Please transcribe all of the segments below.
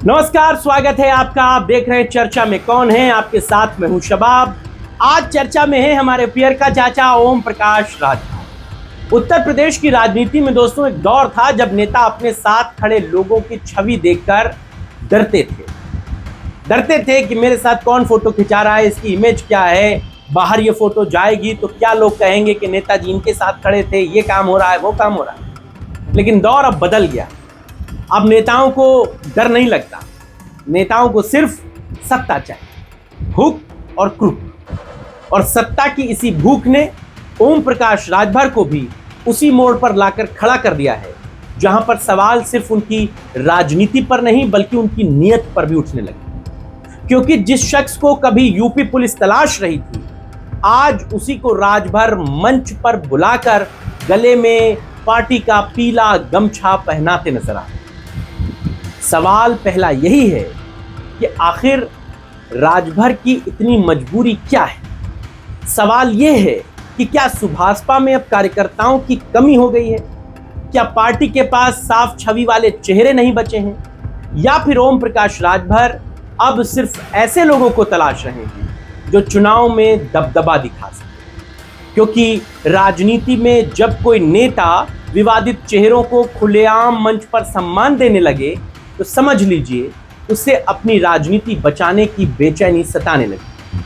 नमस्कार, स्वागत है आपका। आप देख रहे हैं चर्चा में कौन है। आपके साथ मैं हूं शबाब। आज चर्चा में है हमारे पियर का चाचा ओम प्रकाश राजभर। उत्तर प्रदेश की राजनीति में दोस्तों एक दौर था जब नेता अपने साथ खड़े लोगों की छवि देखकर डरते थे कि मेरे साथ कौन फोटो खिंचा रहा है, इसकी इमेज क्या है, बाहर ये फोटो जाएगी तो क्या लोग कहेंगे कि नेताजी इनके साथ खड़े थे, ये काम हो रहा है, वो काम हो रहा है। लेकिन दौर अब बदल गया। अब नेताओं को डर नहीं लगता। नेताओं को सिर्फ सत्ता चाहिए, हुक और क्रुक। और सत्ता की इसी भूख ने ओम प्रकाश राजभर को भी उसी मोड़ पर लाकर खड़ा कर दिया है जहां पर सवाल सिर्फ उनकी राजनीति पर नहीं बल्कि उनकी नीयत पर भी उठने लगे। क्योंकि जिस शख्स को कभी यूपी पुलिस तलाश रही थी, आज उसी को राजभर मंच पर बुलाकर गले में पार्टी का पीला गमछा पहनाते नजर आए। सवाल पहला यही है कि आखिर राजभर की इतनी मजबूरी क्या है। सवाल यह है कि क्या सुभाषपा में अब कार्यकर्ताओं की कमी हो गई है? क्या पार्टी के पास साफ छवि वाले चेहरे नहीं बचे हैं? या फिर ओम प्रकाश राजभर अब सिर्फ ऐसे लोगों को तलाश रहे हैं जो चुनाव में दबदबा दिखा सके? क्योंकि राजनीति में जब कोई नेता विवादित चेहरों को खुलेआम मंच पर सम्मान देने लगे तो समझ लीजिए उसे अपनी राजनीति बचाने की बेचैनी सताने लगी।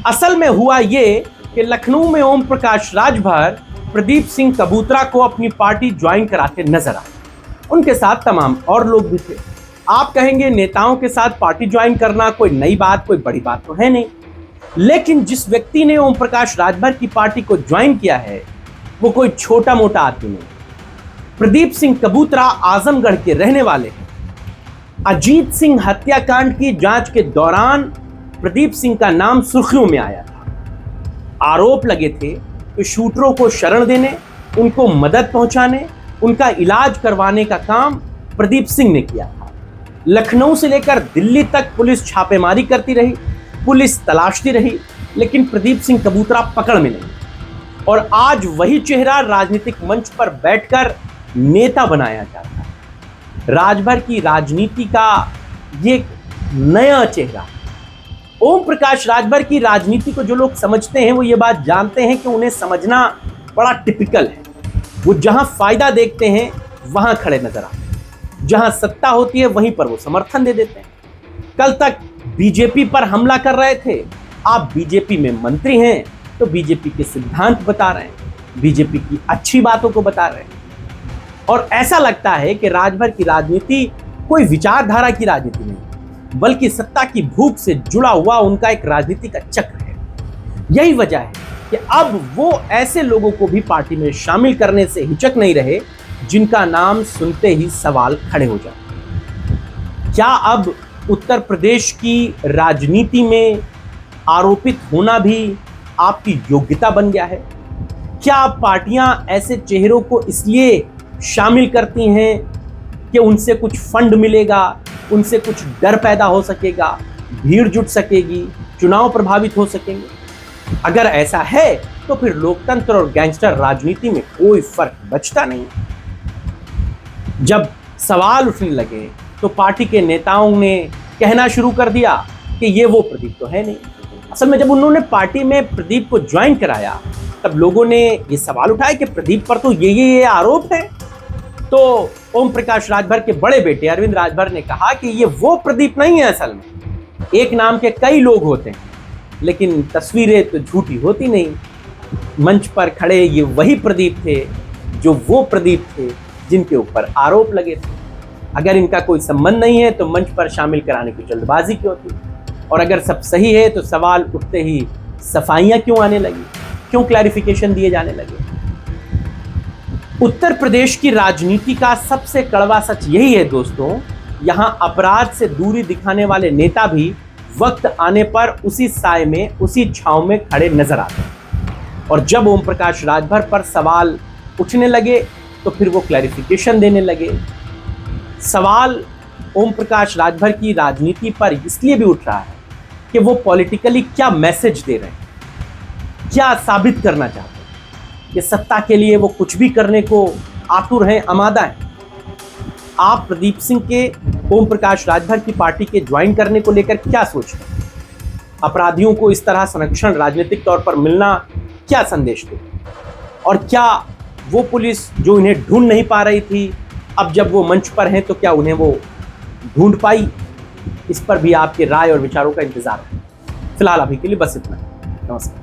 असल में हुआ ये कि लखनऊ में ओम प्रकाश राजभर प्रदीप सिंह कबूतरा को अपनी पार्टी ज्वाइन कराते नजर आए। उनके साथ तमाम और लोग भी थे। आप कहेंगे नेताओं के साथ पार्टी ज्वाइन करना कोई नई बात, कोई बड़ी बात तो है नहीं। लेकिन जिस व्यक्ति ने ओम प्रकाश राजभर की पार्टी को ज्वाइन किया है वो कोई छोटा मोटा आदमी नहीं। प्रदीप सिंह कबूतरा आजमगढ़ के रहने वाले हैं। अजीत सिंह हत्याकांड की जांच के दौरान प्रदीप सिंह का नाम सुर्खियों में आया था। आरोप लगे थे कि शूटरों को शरण देने, उनको मदद पहुंचाने, उनका इलाज करवाने का काम प्रदीप सिंह ने किया था। लखनऊ से लेकर दिल्ली तक पुलिस छापेमारी करती रही, पुलिस तलाशती रही, लेकिन प्रदीप सिंह कबूतरा पकड़ में नहीं। और आज वही चेहरा राजनीतिक मंच पर बैठकर नेता बनाया जाता है। राजभर की राजनीति का ये नया चेहरा। ओम प्रकाश राजभर की राजनीति को जो लोग समझते हैं वो ये बात जानते हैं कि उन्हें समझना बड़ा टिपिकल है। वो जहां फायदा देखते हैं वहां खड़े नजर आते हैं, जहां सत्ता होती है वहीं पर वो समर्थन दे देते हैं। कल तक बीजेपी पर हमला कर रहे थे, आप बीजेपी में मंत्री हैं तो बीजेपी के सिद्धांत बता रहे हैं, बीजेपी की अच्छी बातों को बता रहे हैं। और ऐसा लगता है कि राजभर की राजनीति कोई विचारधारा की राजनीति नहीं बल्कि सत्ता की भूख से जुड़ा हुआ उनका एक राजनीतिक चक्र है। यही वजह है कि अब वो ऐसे लोगों को भी पार्टी में शामिल करने से हिचक नहीं रहे जिनका नाम सुनते ही सवाल खड़े हो जाते। क्या अब उत्तर प्रदेश की राजनीति में आरोपित होना भी आपकी योग्यता बन गया है? क्या अब पार्टियां ऐसे चेहरों को इसलिए शामिल करती हैं कि उनसे कुछ फंड मिलेगा, उनसे कुछ डर पैदा हो सकेगा, भीड़ जुट सकेगी, चुनाव प्रभावित हो सकेंगे? अगर ऐसा है तो फिर लोकतंत्र और गैंगस्टर राजनीति में कोई फर्क बचता नहीं। जब सवाल उठने लगे तो पार्टी के नेताओं ने कहना शुरू कर दिया कि ये वो प्रदीप तो है नहीं। असल में जब उन्होंने पार्टी में प्रदीप को ज्वाइन कराया तब लोगों ने ये सवाल उठाया कि प्रदीप पर तो ये आरोप है। तो ओम प्रकाश राजभर के बड़े बेटे अरविंद राजभर ने कहा कि ये वो प्रदीप नहीं है, असल में एक नाम के कई लोग होते हैं, लेकिन तस्वीरें तो झूठी होती नहीं। मंच पर खड़े ये वही प्रदीप थे जो वो प्रदीप थे जिनके ऊपर आरोप लगे थे। अगर इनका कोई संबंध नहीं है तो मंच पर शामिल कराने की जल्दबाजी क्यों थी? और अगर सब सही है तो सवाल उठते ही सफाइयां क्यों आने लगी, क्यों क्लैरिफिकेशन दिए जाने लगे? उत्तर प्रदेश की राजनीति का सबसे कड़वा सच यही है दोस्तों, यहां अपराध से दूरी दिखाने वाले नेता भी वक्त आने पर उसी साए में, उसी छांव में खड़े नजर आते हैं। और जब ओम प्रकाश राजभर पर सवाल उठने लगे तो फिर वो क्लैरिफिकेशन देने लगे। सवाल ओम प्रकाश राजभर की राजनीति पर इसलिए भी उठ रहा है कि वो पॉलिटिकली क्या मैसेज दे रहे हैं, क्या साबित करना चाहते हैं कि सत्ता के लिए वो कुछ भी करने को आतुर हैं, आमादा हैं। आप प्रदीप सिंह के ओम प्रकाश राजभर की पार्टी के ज्वाइन करने को लेकर क्या सोचते हैं? अपराधियों को इस तरह संरक्षण राजनीतिक तौर पर मिलना क्या संदेश दे? और क्या वो पुलिस जो इन्हें ढूंढ नहीं पा रही थी, अब जब वो मंच पर हैं तो क्या उन्हें वो ढूंढ पाई? इस पर भी आपके राय और विचारों का इंतजार है। फिलहाल अभी के लिए बस इतना। नमस्कार।